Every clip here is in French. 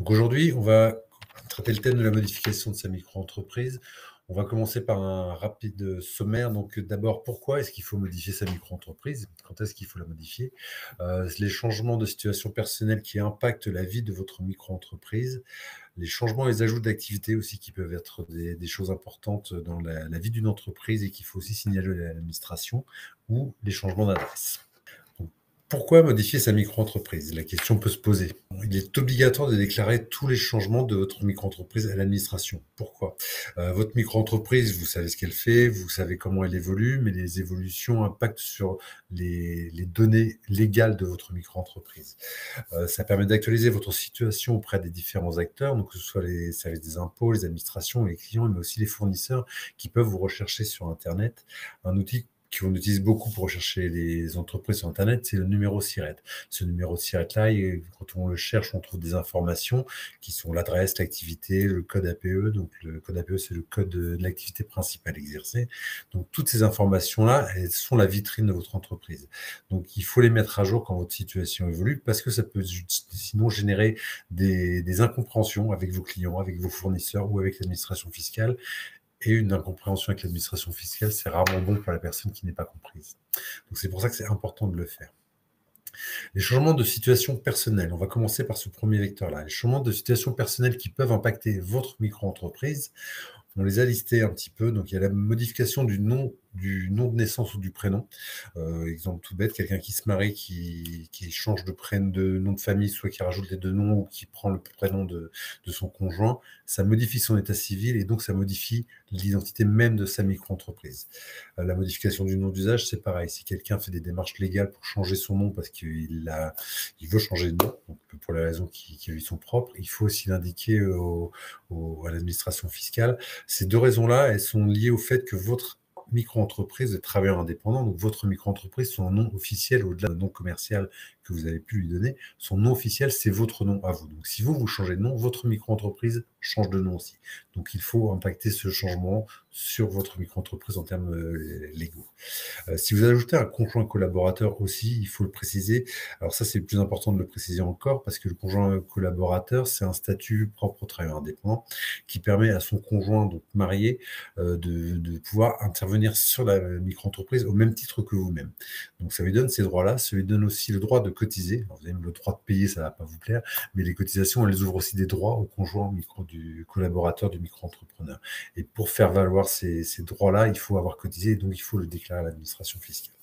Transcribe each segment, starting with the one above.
Donc aujourd'hui, on va traiter le thème de la modification de sa micro-entreprise. On va commencer par un rapide sommaire. Donc d'abord, pourquoi est-ce qu'il faut modifier sa micro-entreprise? Quand est-ce qu'il faut la modifier? Les changements de situation personnelle qui impactent la vie de votre micro-entreprise, les changements et les ajouts d'activités aussi qui peuvent être des choses importantes dans la vie d'une entreprise et qu'il faut aussi signaler à l'administration, ou les changements d'adresse. Donc, pourquoi modifier sa micro-entreprise? La question peut se poser. Il est obligatoire de déclarer tous les changements de votre micro-entreprise à l'administration. Pourquoi? Votre micro-entreprise, vous savez ce qu'elle fait, vous savez comment elle évolue, mais les évolutions impactent sur les données légales de votre micro-entreprise. Ça permet d'actualiser votre situation auprès des différents acteurs, donc que ce soit les services des impôts, les administrations, les clients, mais aussi les fournisseurs qui peuvent vous rechercher sur Internet. Un outil qu'on utilise beaucoup pour rechercher les entreprises sur Internet, c'est le numéro SIRET. Ce numéro SIRET-là, quand on le cherche, on trouve des informations qui sont l'adresse, l'activité, le code APE. Donc, le code APE, c'est le code de l'activité principale exercée. Donc, toutes ces informations-là, elles sont la vitrine de votre entreprise. Donc, il faut les mettre à jour quand votre situation évolue parce que ça peut sinon générer des incompréhensions avec vos clients, avec vos fournisseurs ou avec l'administration fiscale. Et une incompréhension avec l'administration fiscale, c'est rarement bon pour la personne qui n'est pas comprise. Donc, c'est pour ça que c'est important de le faire. Les changements de situation personnelle. On va commencer par ce premier vecteur-là. Les changements de situation personnelle qui peuvent impacter votre micro-entreprise. On les a listés un petit peu. Donc, il y a la modification du nom de naissance ou du prénom. Exemple tout bête, quelqu'un qui se marie, qui change de nom de famille, soit qui rajoute les deux noms ou qui prend le prénom de son conjoint, ça modifie son état civil et donc ça modifie l'identité même de sa micro-entreprise. La modification du nom d'usage, c'est pareil. Si quelqu'un fait des démarches légales pour changer son nom parce qu'il veut changer de nom, donc pour les raisons qui lui sont propres, il faut aussi l'indiquer à l'administration fiscale. Ces deux raisons-là, elles sont liées au fait que votre micro-entreprise de travailleur indépendant, donc votre micro-entreprise, son nom officiel, au-delà du nom commercial que vous avez pu lui donner, son nom officiel, c'est votre nom à vous. Donc si vous changez de nom, votre micro-entreprise change de nom aussi. Donc il faut impacter ce changement sur votre micro-entreprise en termes légaux. Si vous ajoutez un conjoint collaborateur aussi, il faut le préciser. Alors ça, c'est plus important de le préciser encore parce que le conjoint collaborateur, c'est un statut propre au travailleur indépendant qui permet à son conjoint, donc marié, de pouvoir intervenir sur la micro-entreprise au même titre que vous-même. Donc ça lui donne ces droits-là, ça lui donne aussi le droit de cotiser. Alors, vous avez le droit de payer, ça ne va pas vous plaire, mais les cotisations, elles ouvrent aussi des droits au conjoint du collaborateur du micro-entrepreneur. Et pour faire valoir ces droits-là, il faut avoir cotisé et donc il faut le déclarer à l'administration fiscale.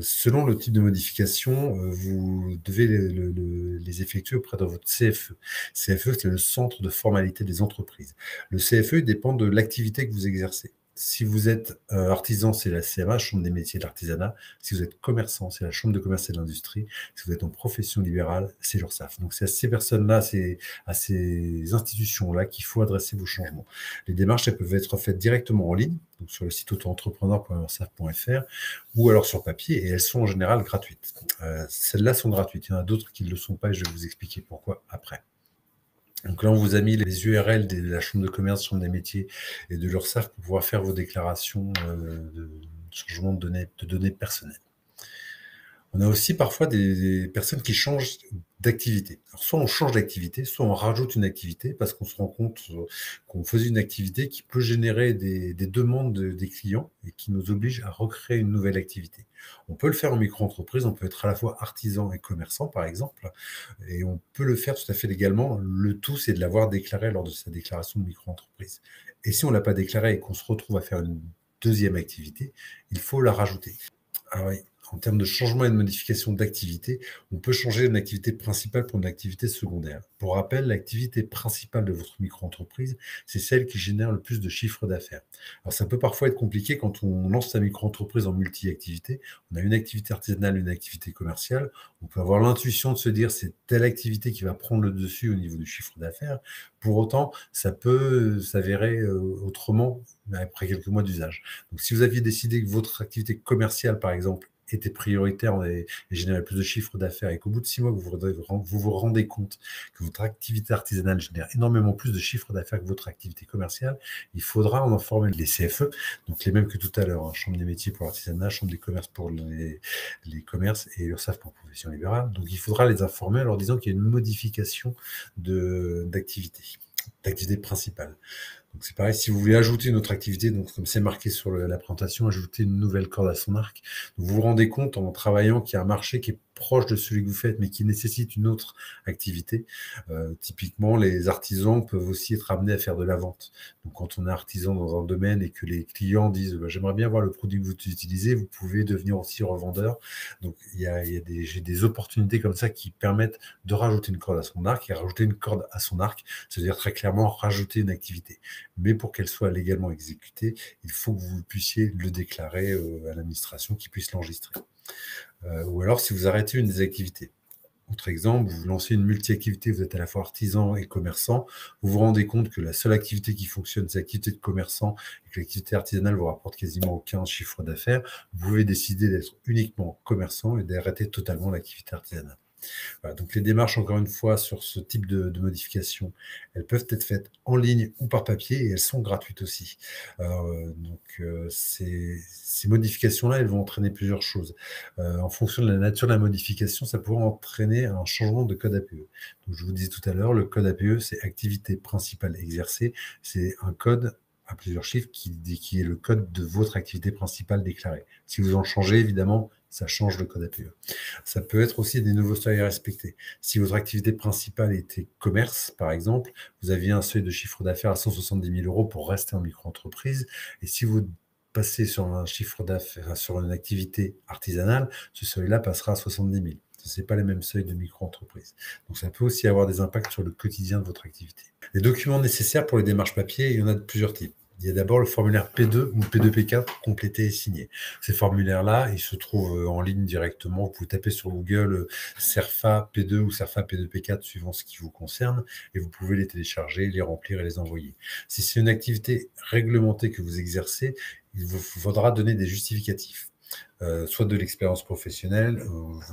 Selon le type de modification, vous devez les effectuer auprès de votre CFE. CFE, c'est le Centre de formalité des entreprises. Le CFE dépend de l'activité que vous exercez. Si vous êtes artisan, c'est la CMA, Chambre des métiers de l'artisanat. Si vous êtes commerçant, c'est la Chambre de commerce et de l'industrie. Si vous êtes en profession libérale, c'est l'URSSAF. Donc, c'est à ces personnes-là, c'est à ces institutions-là qu'il faut adresser vos changements. Les démarches, elles peuvent être faites directement en ligne, donc sur le site auto-entrepreneur.ursaf.fr ou alors sur papier, et elles sont en général gratuites. Celles-là sont gratuites. Il y en a d'autres qui ne le sont pas et je vais vous expliquer pourquoi après. Donc là, on vous a mis les URL de la Chambre de commerce, Chambre des métiers et de l'URSSAF pour pouvoir faire vos déclarations de changement de données personnelles. On a aussi parfois des personnes qui changent d'activité. Alors, soit on change d'activité, soit on rajoute une activité parce qu'on se rend compte qu'on faisait une activité qui peut générer des demandes des clients et qui nous oblige à recréer une nouvelle activité. On peut le faire en micro-entreprise, on peut être à la fois artisan et commerçant, par exemple, et on peut le faire tout à fait légalement. Le tout, c'est de l'avoir déclaré lors de sa déclaration de micro-entreprise. Et si on ne l'a pas déclaré et qu'on se retrouve à faire une deuxième activité, il faut la rajouter. Alors, oui, en termes de changement et de modification d'activité, on peut changer une activité principale pour une activité secondaire. Pour rappel, l'activité principale de votre micro-entreprise, c'est celle qui génère le plus de chiffre d'affaires. Alors, ça peut parfois être compliqué quand on lance sa micro-entreprise en multi-activité. On a une activité artisanale, une activité commerciale. On peut avoir l'intuition de se dire c'est telle activité qui va prendre le dessus au niveau du chiffre d'affaires. Pour autant, ça peut s'avérer autrement après quelques mois d'usage. Donc, si vous aviez décidé que votre activité commerciale, par exemple, était prioritaire et générait plus de chiffre d'affaires et qu'au bout de 6 mois, vous vous rendez compte que votre activité artisanale génère énormément plus de chiffre d'affaires que votre activité commerciale, il faudra en informer les CFE, donc les mêmes que tout à l'heure, hein, Chambre des métiers pour l'artisanat, Chambre des commerces pour les commerces et URSSAF pour profession libérale. Donc il faudra les informer en leur disant qu'il y a une modification d'activité principale. Donc c'est pareil, si vous voulez ajouter une autre activité, donc comme c'est marqué sur la présentation, ajouter une nouvelle corde à son arc, donc vous vous rendez compte en travaillant qu'il y a un marché qui est proche de celui que vous faites, mais qui nécessite une autre activité. Typiquement, les artisans peuvent aussi être amenés à faire de la vente. Donc quand on est artisan dans un domaine et que les clients disent bah, j'aimerais bien voir le produit que vous utilisez, vous pouvez devenir aussi revendeur. Donc j'ai des opportunités comme ça qui permettent de rajouter une corde à son arc, et rajouter une corde à son arc, c'est-à-dire très clairement rajouter une activité. Mais pour qu'elle soit légalement exécutée, il faut que vous puissiez le déclarer à l'administration qui puisse l'enregistrer. Ou alors si vous arrêtez une des activités. Autre exemple, vous lancez une multi-activité, vous êtes à la fois artisan et commerçant, vous vous rendez compte que la seule activité qui fonctionne, c'est l'activité de commerçant et que l'activité artisanale vous rapporte quasiment aucun chiffre d'affaires, vous pouvez décider d'être uniquement commerçant et d'arrêter totalement l'activité artisanale. Voilà, donc les démarches, encore une fois, sur ce type de modification, elles peuvent être faites en ligne ou par papier et elles sont gratuites aussi. Ces modifications-là, elles vont entraîner plusieurs choses. En fonction de la nature de la modification, ça pourrait entraîner un changement de code APE. Donc, je vous disais tout à l'heure, le code APE, c'est activité principale exercée. C'est un code à plusieurs chiffres qui est le code de votre activité principale déclarée. Si vous en changez, évidemment, ça change le code APE. Ça peut être aussi des nouveaux seuils à respecter. Si votre activité principale était commerce, par exemple, vous aviez un seuil de chiffre d'affaires à 170 000 euros pour rester en micro-entreprise. Et si vous passez sur un chiffre d'affaires, sur une activité artisanale, ce seuil-là passera à 70 000. Ce n'est pas les mêmes seuils de micro-entreprise. Donc ça peut aussi avoir des impacts sur le quotidien de votre activité. Les documents nécessaires pour les démarches papier, il y en a de plusieurs types. Il y a d'abord le formulaire P2 ou P2P4 complété et signé. Ces formulaires-là, ils se trouvent en ligne directement. Vous pouvez taper sur Google CERFA P2 ou CERFA P2P4 suivant ce qui vous concerne et vous pouvez les télécharger, les remplir et les envoyer. Si c'est une activité réglementée que vous exercez, il vous faudra donner des justificatifs. Soit de l'expérience professionnelle,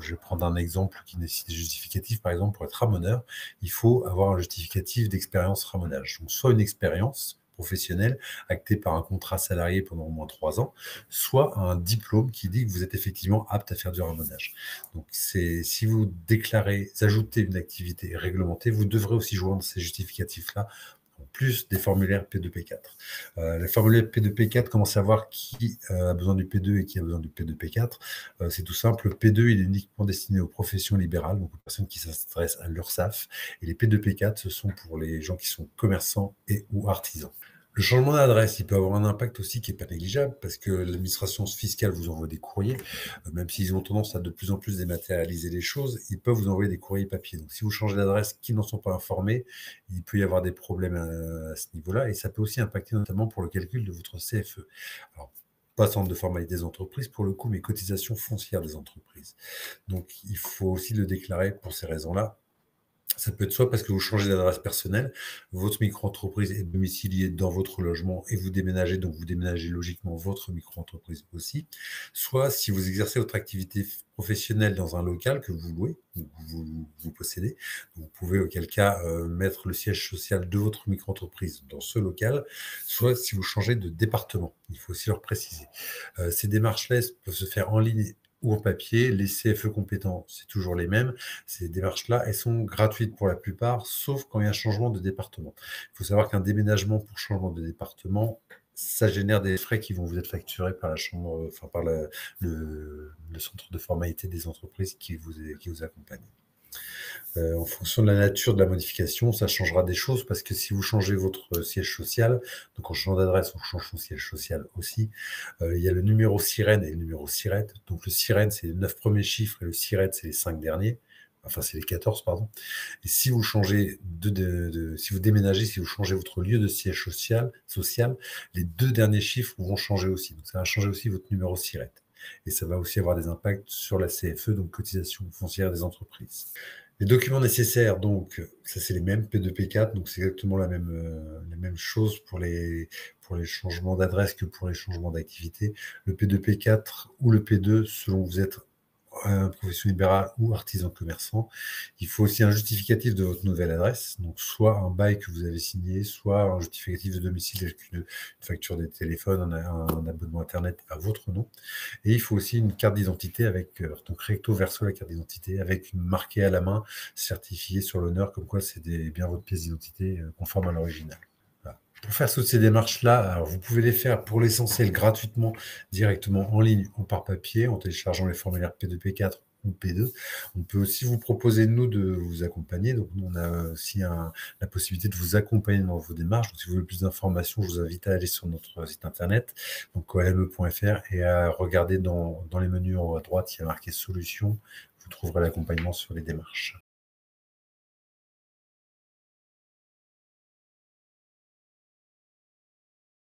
je vais prendre un exemple qui nécessite des justificatifs, par exemple pour être ramoneur, il faut avoir un justificatif d'expérience ramonage. Donc soit une expérience professionnelle actée par un contrat salarié pendant au moins 3 ans, soit un diplôme qui dit que vous êtes effectivement apte à faire du ramonage. Donc si vous déclarez, ajoutez une activité réglementée, vous devrez aussi joindre ces justificatifs-là en plus des formulaires P2P4. Les formulaires P2P4, comment savoir qui a besoin du P2 et qui a besoin du P2P4? C'est tout simple, le P2 il est uniquement destiné aux professions libérales, donc aux personnes qui s'intéressent à l'URSSAF, et les P2P4, ce sont pour les gens qui sont commerçants et ou artisans. Le changement d'adresse, il peut avoir un impact aussi qui n'est pas négligeable parce que l'administration fiscale vous envoie des courriers, même s'ils ont tendance à de plus en plus dématérialiser les choses, ils peuvent vous envoyer des courriers papier. Donc si vous changez d'adresse qui n'en sont pas informés, il peut y avoir des problèmes à ce niveau-là et ça peut aussi impacter notamment pour le calcul de votre CFE. Alors, pas centre de formalité des entreprises pour le coup, mais cotisation foncière des entreprises. Donc il faut aussi le déclarer pour ces raisons-là. Ça peut être soit parce que vous changez d'adresse personnelle, votre micro-entreprise est domiciliée dans votre logement et vous déménagez, donc vous déménagez logiquement votre micro-entreprise aussi. Soit si vous exercez votre activité professionnelle dans un local que vous louez, ou vous possédez, vous pouvez auquel cas mettre le siège social de votre micro-entreprise dans ce local, soit si vous changez de département, il faut aussi leur préciser. Ces démarches-là peuvent se faire en ligne ou en papier. Les CFE compétents, c'est toujours les mêmes. Ces démarches-là, elles sont gratuites pour la plupart, sauf quand il y a un changement de département. Il faut savoir qu'un déménagement pour changement de département, ça génère des frais qui vont vous être facturés par la chambre, enfin par le centre de formalité des entreprises qui vous accompagnent. En fonction de la nature de la modification, ça changera des choses parce que si vous changez votre siège social, donc en changeant d'adresse, on change son siège social aussi. Il y a le numéro sirène et le numéro SIRET. Donc le sirène, c'est les 9 premiers chiffres et le SIRET, c'est les 5 derniers. Enfin, c'est les 14, pardon. Et si vous changez si vous déménagez, si vous changez votre lieu de siège social, les 2 derniers chiffres vont changer aussi. Donc ça va changer aussi votre numéro SIRET. Et ça va aussi avoir des impacts sur la CFE, donc cotisation foncière des entreprises. Les documents nécessaires, donc, ça c'est les mêmes, P2, P4, donc c'est exactement la même chose pour les changements d'adresse que pour les changements d'activité. Le P2, P4 ou le P2, selon que vous êtes profession libérale ou artisan commerçant. Il faut aussi un justificatif de votre nouvelle adresse, donc soit un bail que vous avez signé, soit un justificatif de domicile avec une facture des téléphones, un abonnement Internet à votre nom. Et il faut aussi une carte d'identité avec, donc recto verso la carte d'identité, avec une marquée à la main, certifiée sur l'honneur, comme quoi c'est bien votre pièce d'identité conforme à l'original. Voilà. Pour faire toutes ces démarches-là, alors vous pouvez les faire pour l'essentiel gratuitement, directement en ligne ou par papier, en téléchargeant les formulaires P2, P4 ou P2. On peut aussi vous proposer, nous, de vous accompagner. Donc, nous, on a aussi la possibilité de vous accompagner dans vos démarches. Donc, si vous voulez plus d'informations, je vous invite à aller sur notre site internet, donc olme.fr, et à regarder dans les menus en haut à droite, il y a marqué Solutions. Vous trouverez l'accompagnement sur les démarches.